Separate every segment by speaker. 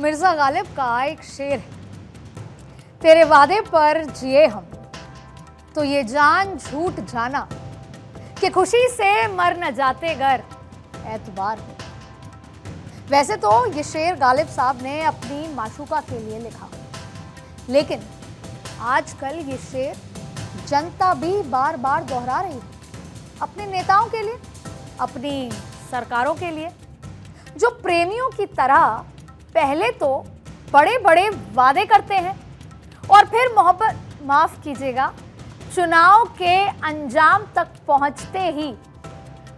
Speaker 1: मिर्जा गालिब का एक शेर है, तेरे वादे पर जिए हम तो ये जान झूठ जाना कि खुशी से मर न जाते गर एतबार हो। वैसे तो ये शेर गालिब साहब ने अपनी माशूका के लिए लिखा, लेकिन आजकल ये शेर जनता भी बार बार दोहरा रही है अपने नेताओं के लिए, अपनी सरकारों के लिए, जो प्रेमियों की तरह पहले तो बड़े बड़े वादे करते हैं और फिर मोहब्बत, माफ कीजिएगा, चुनाव के अंजाम तक पहुंचते ही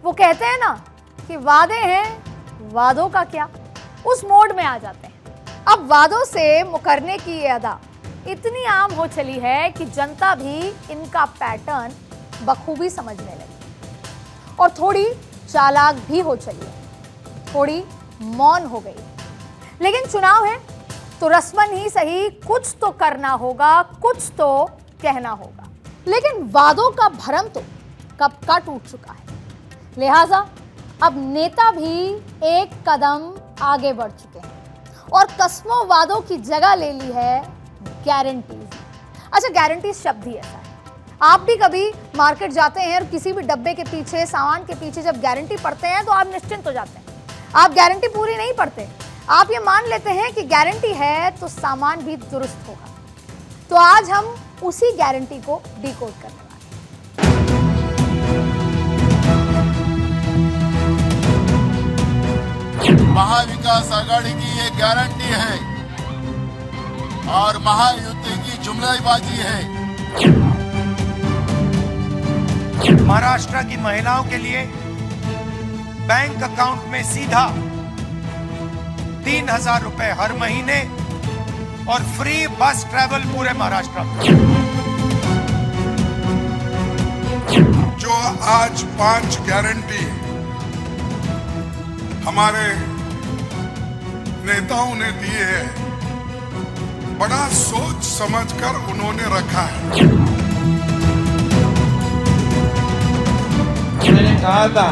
Speaker 1: वो कहते हैं ना कि वादे हैं, वादों का क्या, उस मोड में आ जाते हैं। अब वादों से मुकरने की ये अदा इतनी आम हो चली है कि जनता भी इनका पैटर्न बखूबी समझने लगी और थोड़ी चालाक भी हो चली है, थोड़ी मौन हो गई। लेकिन चुनाव है तो रस्मन ही सही कुछ तो करना होगा, कुछ तो कहना होगा। लेकिन वादों का भरम तो कब का टूट चुका है, लिहाजा अब नेता भी एक कदम आगे बढ़ चुके हैं और कस्मों वादों की जगह ले ली है गारंटीज। अच्छा, गारंटीज शब्द ही ऐसा है, आप भी कभी मार्केट जाते हैं और किसी भी डब्बे के पीछे, सामान के पीछे जब गारंटी पढ़ते हैं तो आप निश्चिंत हो जाते हैं। आप गारंटी पूरी नहीं पढ़ते, आप ये मान लेते हैं कि गारंटी है तो सामान भी दुरुस्त होगा। तो आज हम उसी गारंटी को डिकोड करने वाले
Speaker 2: हैं। महाविकास आघाड़ी की ये गारंटी है और महायुति की जुमलाबाजी है।
Speaker 3: महाराष्ट्र की महिलाओं के लिए बैंक अकाउंट में सीधा 3,000 रुपए हर महीने और फ्री बस ट्रैवल पूरे महाराष्ट्र में।
Speaker 4: जो आज 5 गारंटी हमारे नेताओं ने दी है, बड़ा सोच समझकर उन्होंने रखा है।
Speaker 5: मैंने कहा था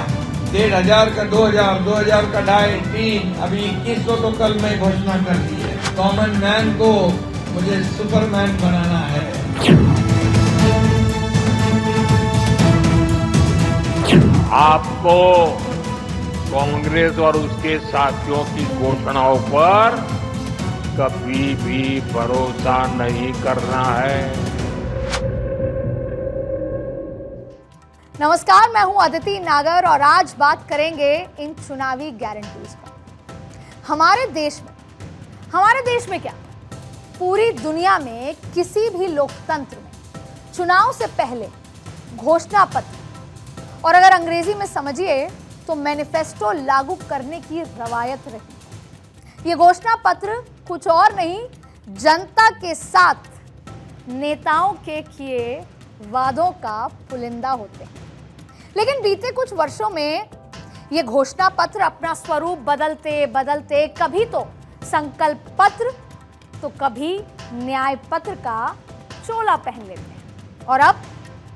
Speaker 5: 1,500 का 2,000, 2,000 का 2,500, 3, अभी 2,100 तो कल मैं घोषणा कर दी है। कॉमन मैन को मुझे सुपरमैन बनाना है।
Speaker 6: आपको कांग्रेस और उसके साथियों की घोषणाओं पर कभी भी भरोसा नहीं करना है।
Speaker 1: नमस्कार, मैं हूं अदिति नागर और आज बात करेंगे इन चुनावी गारंटीज पर। हमारे देश में क्या, पूरी दुनिया में किसी भी लोकतंत्र में चुनाव से पहले घोषणा पत्र, और अगर अंग्रेजी में समझिए तो मैनिफेस्टो लागू करने की रवायत रही। ये घोषणा पत्र कुछ और नहीं, जनता के साथ नेताओं के किए वादों का पुलिंदा होते हैं। लेकिन बीते कुछ वर्षों में ये घोषणा पत्र अपना स्वरूप बदलते बदलते कभी तो संकल्प पत्र तो कभी न्याय पत्र का चोला पहन लेते हैं। और अब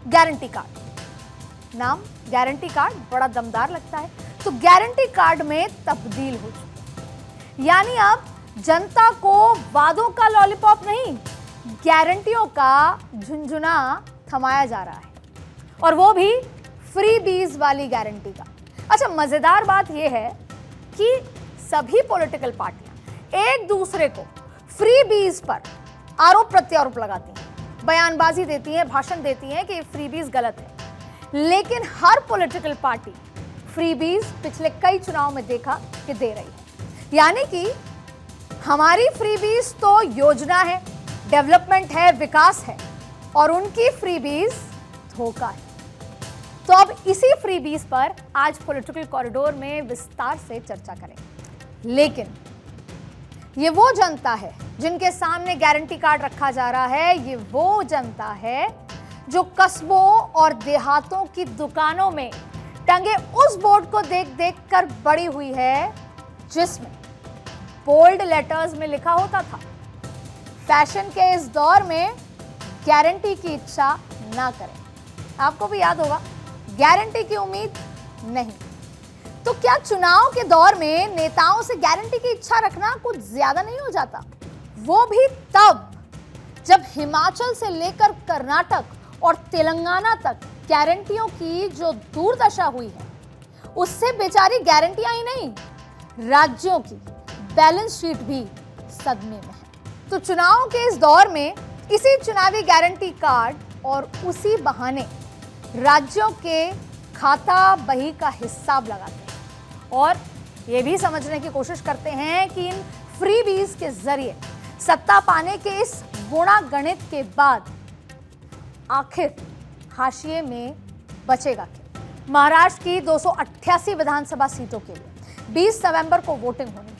Speaker 1: गारंटी कार्ड, नाम गारंटी कार्ड बड़ा दमदार लगता है, तो गारंटी कार्ड में तब्दील हो चुका है। यानी अब जनता को वादों का लॉलीपॉप नहीं, गारंटियों का झुनझुना थमाया जा रहा है, और वो भी फ्री बीज वाली गारंटी का। अच्छा, मजेदार बात यह है कि सभी पॉलिटिकल पार्टियां एक दूसरे को फ्री बीज पर आरोप प्रत्यारोप लगाती हैं, बयानबाजी देती हैं, भाषण देती हैं कि फ्री बीज गलत है। लेकिन हर पॉलिटिकल पार्टी फ्री बीज पिछले कई चुनाव में देखा कि दे रही है। यानी कि हमारी फ्री बीज तो योजना है, डेवलपमेंट है, विकास है, और उनकी फ्री बीज धोखा है। तो अब इसी फ्री बीज पर आज पॉलिटिकल कॉरिडोर में विस्तार से चर्चा करेंगे। लेकिन ये वो जनता है जिनके सामने गारंटी कार्ड रखा जा रहा है, ये वो जनता है जो कस्बों और देहातों की दुकानों में टंगे उस बोर्ड को देख देख कर बड़ी हुई है जिसमें बोल्ड लेटर्स में लिखा होता था, फैशन के इस दौर में गारंटी की इच्छा ना करें। आपको भी याद होगा, गारंटी की उम्मीद नहीं। तो क्या चुनाव के दौर में नेताओं से गारंटी की इच्छा रखना कुछ ज्यादा नहीं हो जाता? वो भी तब जब हिमाचल से लेकर कर्नाटक और तेलंगाना तक गारंटियों की जो दुर्दशा हुई है, उससे बेचारी गारंटियां ही नहीं, राज्यों की बैलेंस शीट भी सदमे में है। तो चुनाव के इस दौर में इसी चुनावी गारंटी कार्ड और उसी बहाने राज्यों के खाता बही का हिसाब लगाते हैं और ये भी समझने की कोशिश करते हैं कि इन फ्रीबीज के जरिए सत्ता पाने के इस गुणा गणित के बाद आखिर हाशिए में बचेगा क्या? महाराष्ट्र की 288 विधानसभा सीटों के लिए 20 नवंबर को वोटिंग होनी है।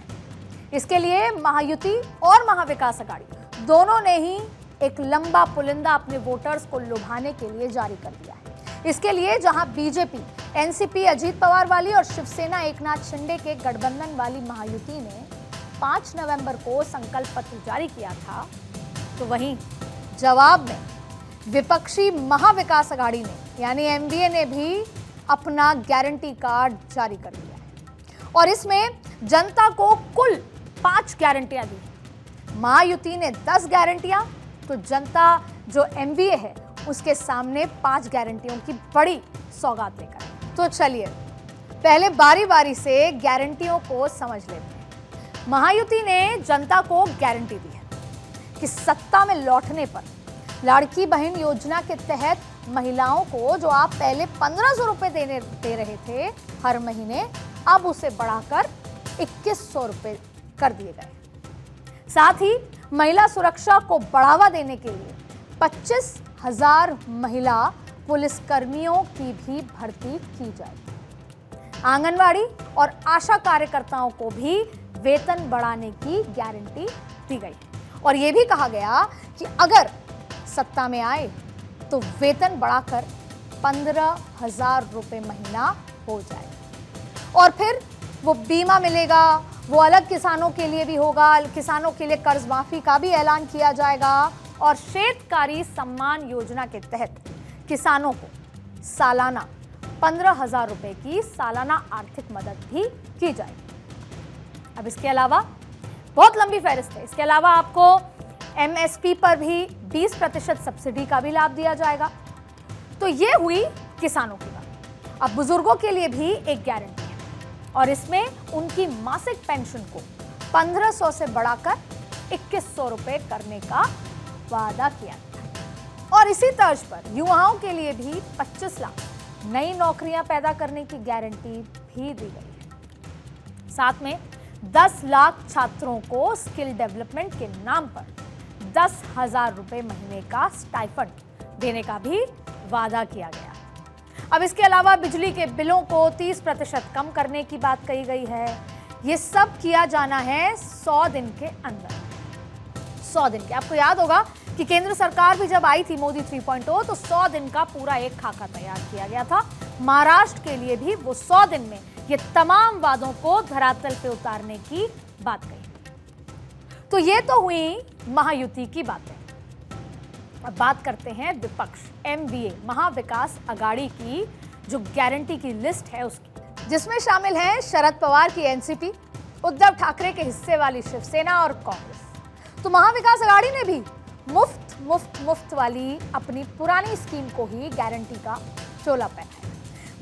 Speaker 1: इसके लिए महायुति और महाविकास अघाड़ी दोनों ने ही एक लंबा पुलिंदा अपने वोटर्स को लुभाने के लिए जारी कर दिया है। इसके लिए जहां बीजेपी, एनसीपी अजीत पवार वाली और शिवसेना एकनाथ शिंदे के गठबंधन वाली महायुति ने 5 नवंबर को संकल्प पत्र जारी किया था, तो वहीं जवाब में विपक्षी महाविकास अघाड़ी ने यानी एमवीए ने भी अपना गारंटी कार्ड जारी कर दिया है और इसमें जनता को कुल 5 गारंटियां दी। महायुति ने 10 गारंटियां, तो जनता जो एमवीए है उसके सामने 5 गारंटियों की बड़ी सौगात लेकर है। तो चलिए पहले बारी बारी से गारंटियों को समझ लेते हैं। महायुति ने जनता को गारंटी दी है कि सत्ता में लौटने पर लाड़की बहन योजना के तहत महिलाओं को जो आप पहले 1500 रुपए दे रहे थे हर महीने, अब उसे बढ़ाकर 2100 रुपए कर दिए गए। साथ ही महिला सुरक्षा को बढ़ावा देने के लिए 25,000 महिला पुलिसकर्मियों की भी भर्ती की जाएगी। आंगनवाड़ी और आशा कार्यकर्ताओं को भी वेतन बढ़ाने की गारंटी दी गई और यह भी कहा गया कि अगर सत्ता में आए तो वेतन बढ़ाकर 15,000 रुपए महीना हो जाएगा और फिर वो बीमा मिलेगा, वो अलग किसानों के लिए भी होगा, किसानों के लिए कर्ज माफी का भी ऐलान किया जाएगा और शेतकारी सम्मान योजना के तहत किसानों को सालाना 15,000 रुपए की सालाना आर्थिक मदद भी की जाएगी। अब इसके अलावा बहुत लंबी फहरिस्त है। इसके अलावा आपको एमएसपी पर भी 20% सब्सिडी का भी लाभ दिया जाएगा। तो ये हुई किसानों की बात। अब बुजुर्गों के लिए भी एक गारंटी है और इसमें उनकी मासिक पेंशन को 1500 से बढ़ाकर 2100 रुपए करने का वादा किया गया और इसी तर्ज पर युवाओं के लिए भी 25 लाख नई नौकरियां पैदा करने की गारंटी भी दी गई है। साथ में 10 लाख छात्रों को स्किल डेवलपमेंट के नाम पर 10,000 रुपए महीने का स्टाइफंड देने का भी वादा किया गया। अब इसके अलावा बिजली के बिलों को 30% कम करने की बात कही गई है। ये सब किया जाना है 100 दिन के अंदर। 100 दिन के, आपको याद होगा कि केंद्र सरकार भी जब आई थी मोदी 3.0 तो 100 दिन का पूरा एक खाका तैयार किया गया था। महाराष्ट्र के लिए भी वो 100 दिन में ये तमाम वादों को धरातल पे उतारने की बात कही। तो ये तो हुई महायुति की बातें। अब बात करते हैं विपक्ष एमवीए महाविकास अघाड़ी की जो गारंटी की लिस्ट है उसकी, जिसमें शामिल है शरद पवार की एनसीपी, उद्धव ठाकरे के हिस्से वाली शिवसेना और कांग्रेस। तो महाविकास अघाड़ी ने भी मुफ्त वाली अपनी पुरानी स्कीम को ही गारंटी का चोला पहना है।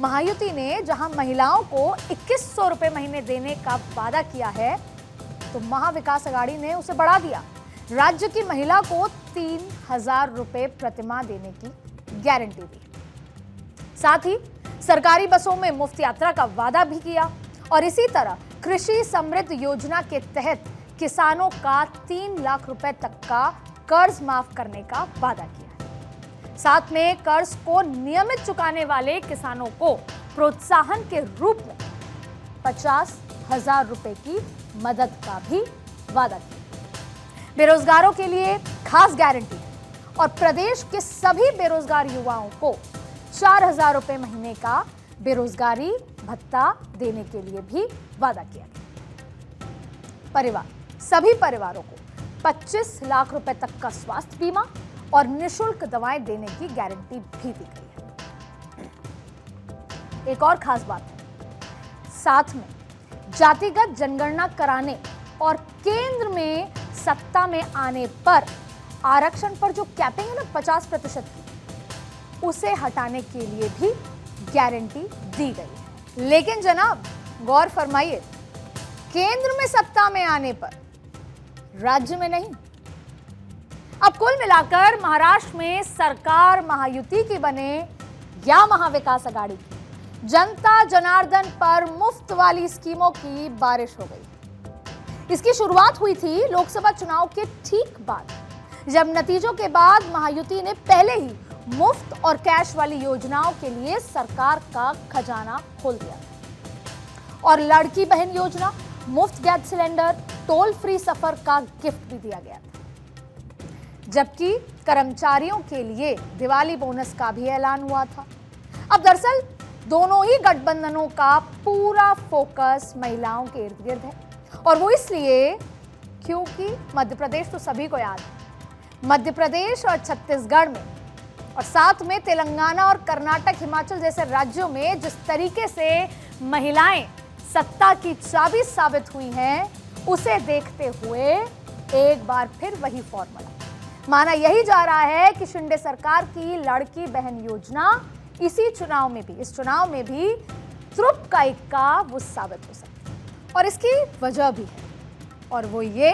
Speaker 1: महायुति ने जहां महिलाओं को 2100 रुपए महीने देने का वादा किया है, तो महाविकास अघाड़ी ने उसे बढ़ा दिया। राज्य की महिला को 3,000 रुपए प्रतिमाह देने की गारंटी दी। साथ ही सरकारी बसों में मुफ्त यात्रा का वादा भी किया और इसी तरह कृषि समृद्ध योजना के तहत किसानों का 3 लाख रुपए तक का कर्ज माफ करने का वादा किया। साथ में कर्ज को नियमित चुकाने वाले किसानों को प्रोत्साहन के रूप में 50,000 रुपए की मदद का भी वादा किया। बेरोजगारों के लिए खास गारंटी और प्रदेश के सभी बेरोजगार युवाओं को 4,000 रुपए महीने का बेरोजगारी भत्ता देने के लिए भी वादा किया गया। सभी परिवारों को 25 लाख रुपए तक का स्वास्थ्य बीमा और निःशुल्क दवाएं देने की गारंटी भी दी गई है। एक और खास बात है, साथ में जातिगत जनगणना कराने और केंद्र में सत्ता में आने पर आरक्षण पर जो कैपिंग है ना 50% की, उसे हटाने के लिए भी गारंटी दी गई है। लेकिन जनाब गौर फरमाइए, केंद्र में सत्ता में आने पर राज्य में नहीं। अब कुल मिलाकर महाराष्ट्र में सरकार महायुति की बने या महाविकास आघाड़ी की, जनता जनार्दन पर मुफ्त वाली स्कीमों की बारिश हो गई। इसकी शुरुआत हुई थी लोकसभा चुनाव के ठीक बाद, जब नतीजों के बाद महायुति ने पहले ही मुफ्त और कैश वाली योजनाओं के लिए सरकार का खजाना खोल दिया और लड़की बहन योजना, मुफ्त गैस सिलेंडर, टोल फ्री सफर का गिफ्ट भी दिया गया था। जबकि कर्मचारियों के लिए दिवाली बोनस का भी ऐलान हुआ था। अब दरअसल दोनों ही गठबंधनों का पूरा फोकस महिलाओं के इर्द गिर्द है, और वो इसलिए क्योंकि मध्य प्रदेश तो सभी को याद है। मध्य प्रदेश और छत्तीसगढ़ में और साथ में तेलंगाना और कर्नाटक, हिमाचल जैसे राज्यों में जिस तरीके से महिलाएं सत्ता की चाबी साबित हुई हैं, उसे देखते हुए एक बार फिर वही फॉर्मूला माना यही जा रहा है कि शिंदे सरकार की लड़की बहन योजना इस चुनाव में भी त्रुप का इक्का वो साबित हो सकती है। और इसकी वजह भी है, और वो ये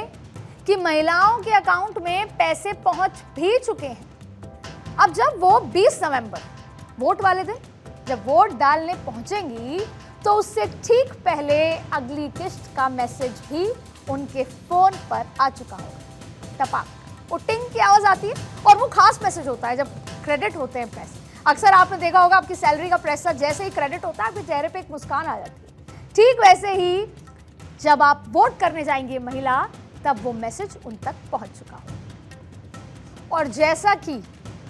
Speaker 1: कि महिलाओं के अकाउंट में पैसे पहुंच भी चुके हैं। अब जब वो 20 नवंबर वोट वाले दिन जब वोट डालने पहुंचेंगी, तो उससे ठीक पहले अगली किस्त का मैसेज भी उनके फोन पर आ चुका होगा। टपाक वो टिंग की आवाज आती है, और वो खास मैसेज होता है जब क्रेडिट होते हैं पैसे। अक्सर आपने देखा होगा, आपकी सैलरी का पैसा जैसे ही क्रेडिट होता है, आपके चेहरे पे एक मुस्कान आ जाती है। ठीक वैसे ही जब आप वोट करने जाएंगे महिला, तब वो मैसेज उन तक पहुंच चुका हो। और जैसा कि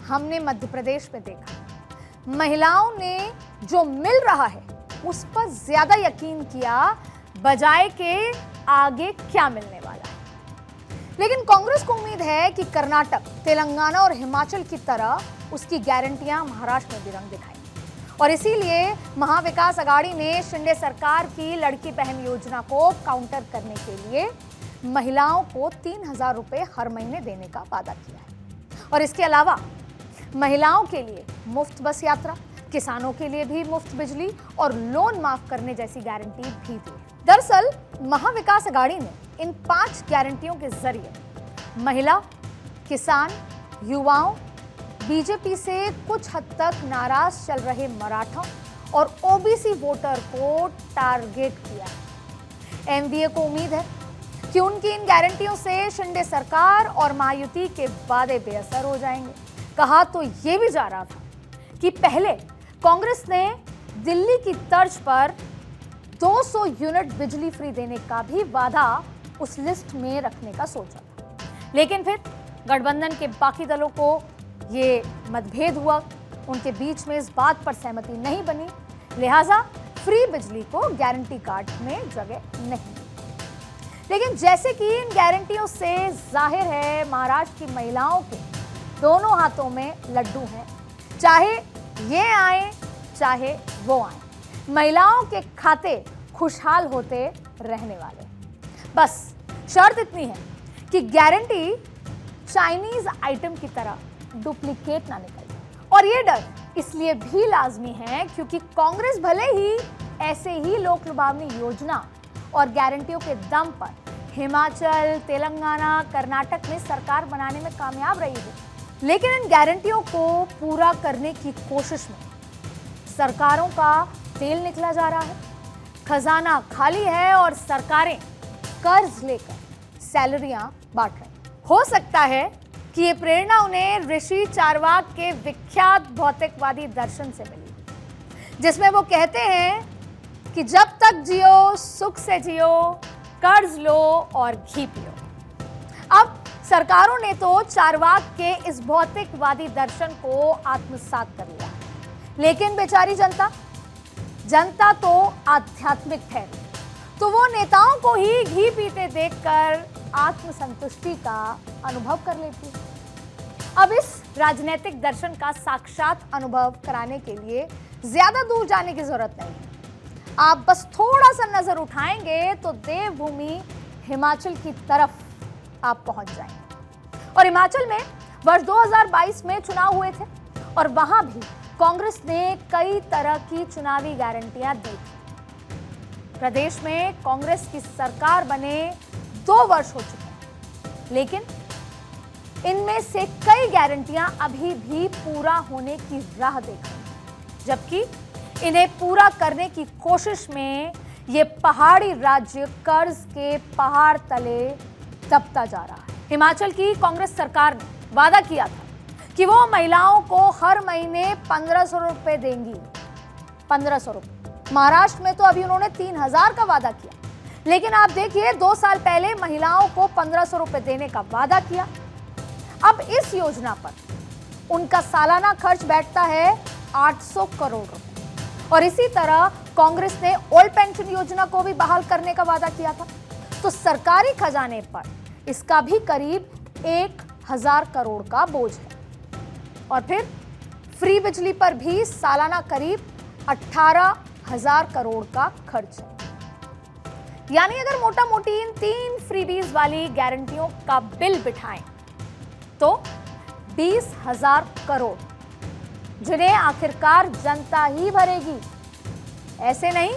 Speaker 1: हमने मध्य प्रदेश में देखा, महिलाओं ने जो मिल रहा है उस पर ज्यादा यकीन किया, बजाय के आगे क्या मिलने वाला है। लेकिन कांग्रेस को उम्मीद है कि कर्नाटक, तेलंगाना और हिमाचल की तरह उसकी गारंटियां महाराष्ट्र में भी रंग दिखाएंगी, और इसीलिए महाविकास आघाड़ी ने शिंदे सरकार की लड़की बहन योजना को काउंटर करने के लिए महिलाओं को 3,000 रुपए हर महीने देने का वादा किया है। और इसके अलावा महिलाओं के लिए मुफ्त बस यात्रा, किसानों के लिए भी मुफ्त बिजली और लोन माफ करने जैसी गारंटी भी दी है। दरअसल महाविकास आघाड़ी ने इन 5 गारंटियों के जरिए महिला, किसान, युवाओं, बीजेपी से कुछ हद तक नाराज चल रहे मराठा और ओबीसी वोटर को टारगेट किया। एमवीए को उम्मीद है कि उनकी इन गारंटियों से शिंदे सरकार और महायुति के वादे बेअसर हो जाएंगे। कहा तो ये भी जा रहा था कि पहले कांग्रेस ने दिल्ली की तर्ज पर 200 यूनिट बिजली फ्री देने का भी वादा उस लिस्ट में रखने का सोचा था, लेकिन फिर गठबंधन के बाकी दलों को ये मतभेद हुआ, उनके बीच में इस बात पर सहमति नहीं बनी, लिहाजा फ्री बिजली को गारंटी कार्ड में जगह नहीं। लेकिन जैसे कि इन गारंटियों से जाहिर है, महाराष्ट्र की महिलाओं के दोनों हाथों में लड्डू हैं, चाहे ये आए चाहे वो आए, महिलाओं के खाते खुशहाल होते रहने वाले। बस शर्त इतनी है कि गारंटी चाइनीज आइटम की तरह डुप्लीकेट ना निकले, और ये डर इसलिए भी लाजमी है क्योंकि कांग्रेस भले ही ऐसे ही लोक लुभावनी योजना और गारंटियों के दम पर हिमाचल, तेलंगाना, कर्नाटक में सरकार बनाने में कामयाब रही है, लेकिन इन गारंटियों को पूरा करने की कोशिश में सरकारों का तेल निकला जा रहा है, खजाना खाली है और सरकारें कर्ज लेकर सैलरियां बांट रही। हो सकता है कि ये प्रेरणा उन्हें ऋषि चारवाक के विख्यात भौतिकवादी दर्शन से मिली, जिसमें वो कहते हैं कि जब तक जियो सुख से जियो, कर्ज लो और घी पियो। अब सरकारों ने तो चारवाक के इस भौतिकवादी दर्शन को आत्मसात कर लिया, लेकिन बेचारी जनता तो आध्यात्मिक ठहरी, तो वो नेताओं को ही घी पीते देखकर आत्मसंतुष्टि का अनुभव कर लेती है। अब इस राजनीतिक दर्शन का साक्षात अनुभव कराने के लिए ज्यादा दूर जाने की जरूरत नहीं है। आप बस थोड़ा सा नजर उठाएंगे तो देवभूमि हिमाचल की तरफ आप पहुंच जाएंगे। और हिमाचल में वर्ष 2022 में चुनाव हुए थे और वहां भी कांग्रेस ने कई तरह की चुनावी गारंटियां दी थी। प्रदेश में कांग्रेस की सरकार बने 2 वर्ष हो चुके हैं, लेकिन इनमें से कई गारंटियां अभी भी पूरा होने की राह देख रही हैं, जबकि इन्हें पूरा करने की कोशिश में ये पहाड़ी राज्य कर्ज के पहाड़ तले दबता जा रहा है। हिमाचल की कांग्रेस सरकार ने वादा किया था कि वो महिलाओं को हर महीने 1500 रुपए देंगी। 1500 रुपए। महाराष्ट्र में तो अभी उन्होंने 3000 का वादा किया, लेकिन आप देखिए 2 साल पहले महिलाओं को 1500 रुपए देने का वादा किया। अब इस योजना पर उनका सालाना खर्च बैठता है 800 करोड़ रुपए। और इसी तरह कांग्रेस ने ओल्ड पेंशन योजना को भी बहाल करने का वादा किया था, तो सरकारी खजाने पर इसका भी करीब 1000 करोड़ का बोझ है। और फिर फ्री बिजली पर भी सालाना करीब 18,000 करोड़ का खर्च है। यानी अगर मोटा मोटी इन 3 फ्रीबीज वाली गारंटियों का बिल बिठाएं तो 20,000 करोड़, जिन्हें आखिरकार जनता ही भरेगी, ऐसे नहीं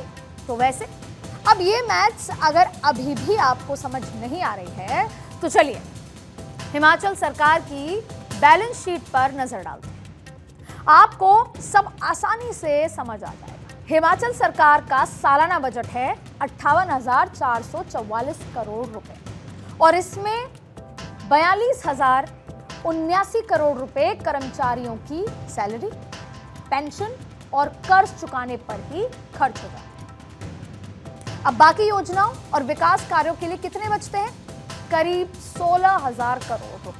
Speaker 1: तो वैसे। अब ये मैथ्स अगर अभी भी आपको समझ नहीं आ रही है तो चलिए हिमाचल सरकार की बैलेंस शीट पर नजर डालते हैं, आपको सब आसानी से समझ आ जाएगा। हिमाचल सरकार का सालाना बजट है 58,444 करोड़ रुपए और इसमें 42,079 करोड़ रुपए कर्मचारियों की सैलरी, पेंशन और कर्ज चुकाने पर ही खर्च होगा। अब बाकी योजनाओं और विकास कार्यों के लिए कितने बचते हैं? करीब 16,000 करोड़ रुपए।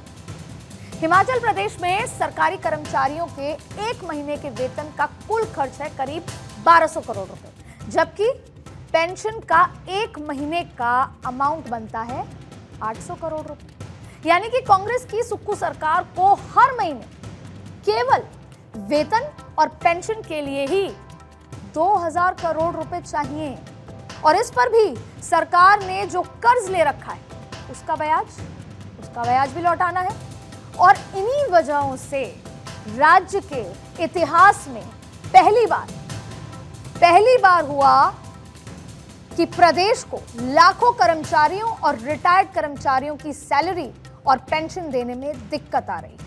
Speaker 1: हिमाचल प्रदेश में सरकारी कर्मचारियों के 1 महीने के वेतन का कुल खर्च है करीब 1200 करोड़ रुपए, जबकि पेंशन का 1 महीने का अमाउंट बनता है 800 करोड़ रुपए। यानी कि कांग्रेस की सुक्कू सरकार को हर महीने केवल वेतन और पेंशन के लिए ही 2000 करोड़ रुपए चाहिए। और इस पर भी सरकार ने जो कर्ज ले रखा है उसका ब्याज भी लौटाना है। और इन्हीं वजहों से राज्य के इतिहास में पहली बार हुआ कि प्रदेश को लाखों कर्मचारियों और रिटायर्ड कर्मचारियों की सैलरी और पेंशन देने में दिक्कत आ रही है।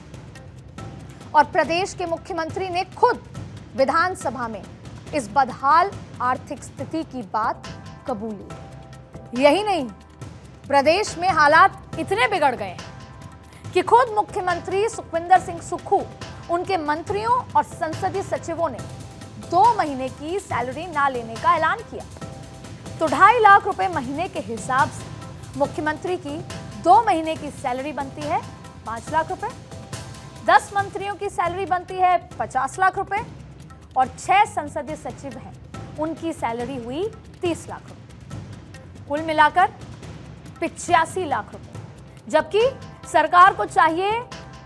Speaker 1: और प्रदेश के मुख्यमंत्री ने खुद विधानसभा में इस बदहाल आर्थिक स्थिति की बात कबूली। यही नहीं, प्रदेश में हालात इतने बिगड़ गए हैं कि खुद मुख्यमंत्री सुखविंदर सिंह सुक्खू, उनके मंत्रियों और संसदीय सचिवों ने 2 महीने की सैलरी ना लेने का ऐलान किया। तो 2.5 लाख रुपए महीने के हिसाब से मुख्यमंत्री की 2 महीने की सैलरी बनती है 5 लाख रुपए, 10 मंत्रियों की सैलरी बनती है 50 लाख रुपए और 6 संसदीय सचिव हैं, उनकी सैलरी हुई 30 लाख रुपए। कुल मिलाकर 85 लाख रुपए, जबकि सरकार को चाहिए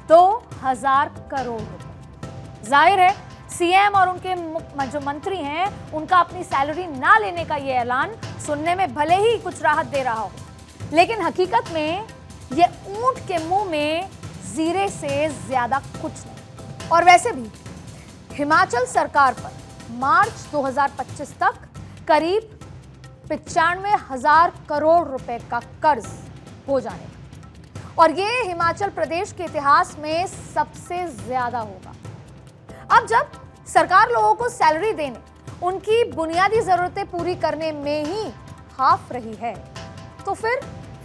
Speaker 1: 2000 करोड़ रुपए। जाहिर है सीएम और उनके जो मंत्री हैं उनका अपनी सैलरी ना लेने का ये ऐलान सुनने में भले ही कुछ राहत दे रहा हो, लेकिन हकीकत में ये ऊंट के मुंह में जीरे से ज्यादा कुछ नहीं। और वैसे भी हिमाचल सरकार पर मार्च 2025 तक करीब 95,000 करोड़ रुपए का कर्ज हो जाने का, और ये हिमाचल प्रदेश के इतिहास में सबसे ज्यादा होगा। अब जब सरकार लोगों को सैलरी देने, उनकी बुनियादी जरूरतें पूरी करने में ही हाफ रही है, तो फिर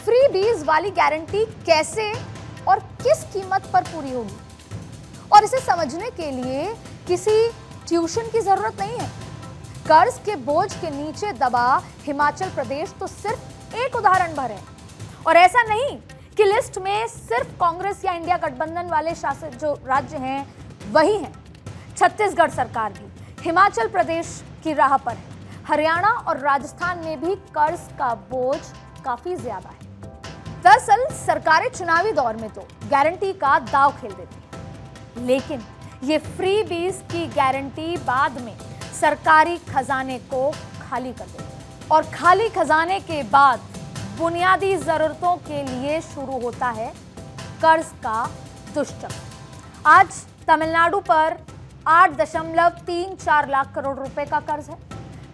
Speaker 1: फ्री बीज वाली गारंटी कैसे और किस कीमत पर पूरी होगी? और इसे समझने के लिए किसी ट्यूशन की जरूरत नहीं है। कर्ज के बोझ के नीचे दबा हिमाचल प्रदेश तो सिर्फ एक उदाहरण भर है। और ऐसा नहीं कि लिस्ट में सिर्फ कांग्रेस या इंडिया गठबंधन वाले शासित जो राज्य हैं वही हैं। छत्तीसगढ़ सरकार भी हिमाचल प्रदेश की राह पर है। हरियाणा और राजस्थान में भी कर्ज का बोझ काफी ज्यादा है। दरअसल सरकारें चुनावी दौर में तो गारंटी का दांव खेल देती है, लेकिन ये फ्री बीज की गारंटी बाद में सरकारी खजाने को खाली कर देंगे और खाली खजाने के बाद बुनियादी जरूरतों के लिए शुरू होता है कर्ज का दुष्चक्र। आज तमिलनाडु पर 8.34 लाख करोड़ रुपए का कर्ज है,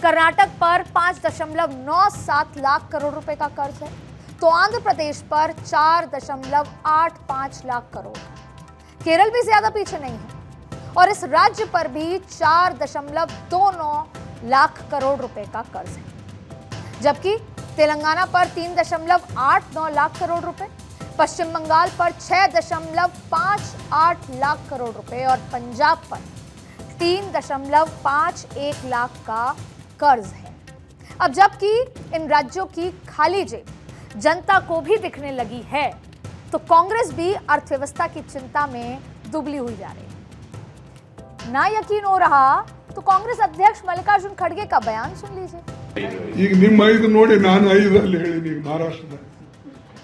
Speaker 1: कर्नाटक पर 5.97 लाख करोड़ रुपए का कर्ज है, तो आंध्र प्रदेश पर 4.85 लाख करोड़। केरल भी ज्यादा पीछे नहीं है और इस राज्य पर भी 4.29 लाख करोड़ रुपए का कर्ज है, जबकि तेलंगाना पर 3.89 लाख करोड़ रुपए, पश्चिम बंगाल पर 6.58 लाख करोड़ रुपए और पंजाब पर 3.51 लाख का कर्ज है। अब जबकि इन राज्यों की खाली जेब जनता को भी दिखने लगी है, तो कांग्रेस भी अर्थव्यवस्था की चिंता में दुबली हुई जा रही है। ना यकीन हो रहा तो कांग्रेस अध्यक्ष मल्लिकार्जुन खड़गे का बयान सुन लीजिए।
Speaker 4: ಈಗ ನಿಮ್ಮ 5 ನೋಡಿ ನಾನು 5 ಹೇಳಿನಿ। ಈಗ ಮಹಾರಾಷ್ಟ್ರದ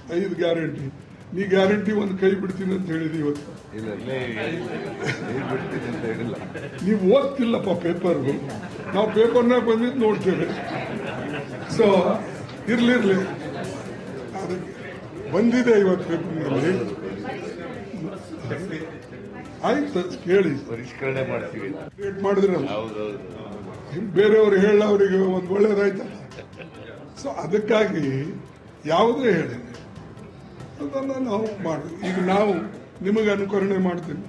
Speaker 4: 5 ಗ್ಯಾರಂಟಿ, ನೀ ಗ್ಯಾರಂಟಿ ಒಂದು ಕೈ ಬಿಡ್ತೀನಿ ಅಂತ ಹೇಳಿದಿ ಇವತ್ತು। ನೀವು ಓದ್ತಿಲ್ಲಪ್ಪ ಪೇಪರ್, ನಾವು ಪೇಪರ್ನಾಗ ಬಂದಿದ್ದು ನೋಡ್ತೇವೆ। ಸೊ ಇರ್ಲಿರ್ಲಿ, ಅದಕ್ಕೆ ಬಂದಿದೆ ಇವತ್ತು ಪೇಪರ್ನಲ್ಲಿ। ಆಯ್ತು ಕೇಳಿ,
Speaker 7: ಪರಿಷ್ಕರಣೆ ಮಾಡ್ತೀವಿ
Speaker 4: ಮಾಡಿದ್ರಲ್ಲ, ಬೇರೆಯವರು ಹೇಳ ಅವರಿಗೆ ಒಂದು ಒಳ್ಳೇದಾಯ್ತಲ್ಲ। ಸೊ ಅದಕ್ಕಾಗಿ ಯಾವುದೇ ಹೇಳಿ ಅದನ್ನು ನಾವು ಮಾಡಿ, ಈಗ ನಾವು ನಿಮಗೆ ಅನುಕರಣೆ ಮಾಡ್ತೀನಿ।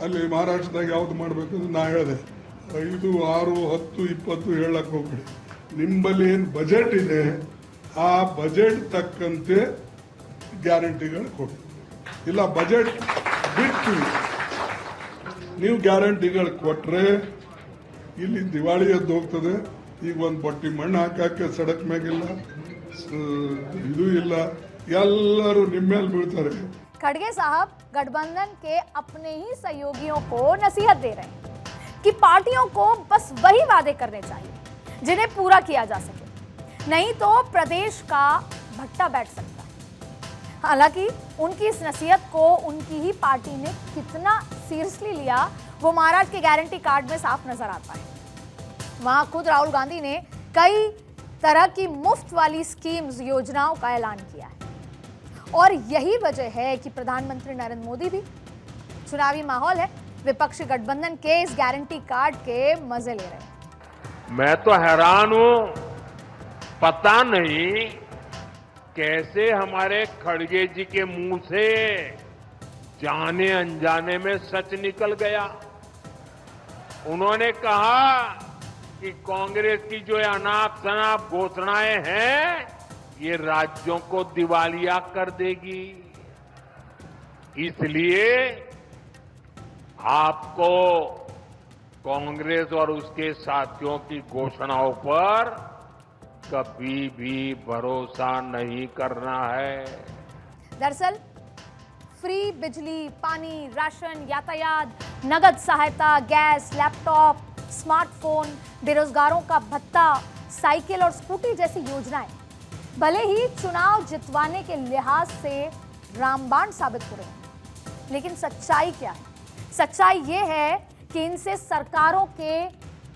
Speaker 4: ಅಲ್ಲಿ ಮಹಾರಾಷ್ಟ್ರದಾಗ ಯಾವ್ದು ಮಾಡಬೇಕು ಅಂತ ನಾ ಹೇಳಿದೆ, 5, 6, 10, 20 ಹೇಳಕ್ ಹೋಗ್ಬಿಡಿ। ನಿಮ್ಮಲ್ಲಿ ಏನು ಬಜೆಟ್ ಇದೆ ಆ ಬಜೆಟ್ ತಕ್ಕಂತೆ ಗ್ಯಾರಂಟಿಗಳು ಕೊಡಿ, ಇಲ್ಲ ಬಜೆಟ್ ಬಿಟ್ಟು ನೀವು ಗ್ಯಾರಂಟಿಗಳು ಕೊಟ್ರೆ ಇಲ್ಲಿ ದಿವಾಳಿ ಎದ್ದು ಹೋಗ್ತದೆ। ಈಗ ಒಂದು ಬಟ್ಟಿ ಮಣ್ಣು ಹಾಕಕ್ಕೆ ಸಡಕ್ ಮ್ಯಾಗಿಲ್ಲ, ಇದು ಇಲ್ಲ, ಎಲ್ಲರೂ ನಿಮ್ಮ ಮೇಲೆ ಬೀಳ್ತಾರೆ।
Speaker 1: खड़गे साहब गठबंधन के अपने ही सहयोगियों को नसीहत दे रहे हैं कि पार्टियों को बस वही वादे करने चाहिए जिन्हें पूरा किया जा सके, नहीं तो प्रदेश का भट्टा बैठ सकता है। हालांकि उनकी इस नसीहत को उनकी ही पार्टी ने कितना सीरियसली लिया वो महाराष्ट्र के गारंटी कार्ड में साफ नजर आता है। वहां खुद राहुल गांधी ने कई तरह की मुफ्त वाली स्कीम्स, योजनाओं का ऐलान किया है और यही वजह है कि प्रधानमंत्री नरेंद्र मोदी भी, चुनावी माहौल है, विपक्षी गठबंधन के इस गारंटी कार्ड के मजे ले रहे हैं।
Speaker 6: मैं तो हैरान हूं, पता नहीं कैसे हमारे खड़गे जी के मुंह से जाने अनजाने में सच निकल गया। उन्होंने कहा कि कांग्रेस की जो अनाप शनाप घोषणाएं हैं ये राज्यों को दिवालिया कर देगी, इसलिए आपको कांग्रेस और उसके साथियों की घोषणाओं पर कभी भी भरोसा नहीं करना है।
Speaker 1: दरअसल फ्री बिजली, पानी, राशन, यातायात, नगद सहायता, गैस, लैपटॉप, स्मार्टफोन, बेरोजगारों का भत्ता, साइकिल और स्कूटी जैसी योजनाएं भले ही चुनाव जितवाने के लिहाज से रामबाण साबित हो रहे हैं, लेकिन सच्चाई क्या है? सच्चाई ये है कि इनसे सरकारों के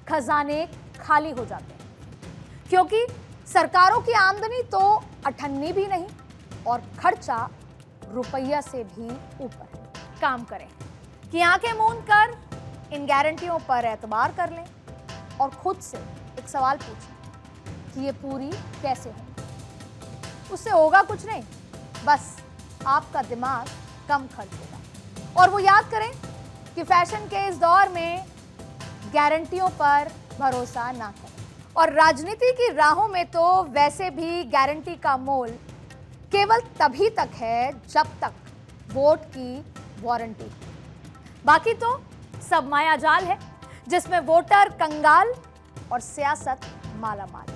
Speaker 1: खजाने खाली हो जाते हैं, क्योंकि सरकारों की आमदनी तो अठन्नी भी नहीं और खर्चा रुपया से भी ऊपर है। काम करें कि आंखें मूंद कर इन गारंटियों पर एतबार कर लें और खुद से एक सवाल पूछें कि ये पूरी कैसे होंगी। उससे होगा कुछ नहीं, बस आपका दिमाग कम खर्च होगा। और वो याद करें कि फैशन के इस दौर में गारंटियों पर भरोसा ना करें। और राजनीति की राहों में तो वैसे भी गारंटी का मोल केवल तभी तक है जब तक वोट की वारंटी। बाकी तो सब मायाजाल है जिसमें वोटर कंगाल और सियासत मालामाल।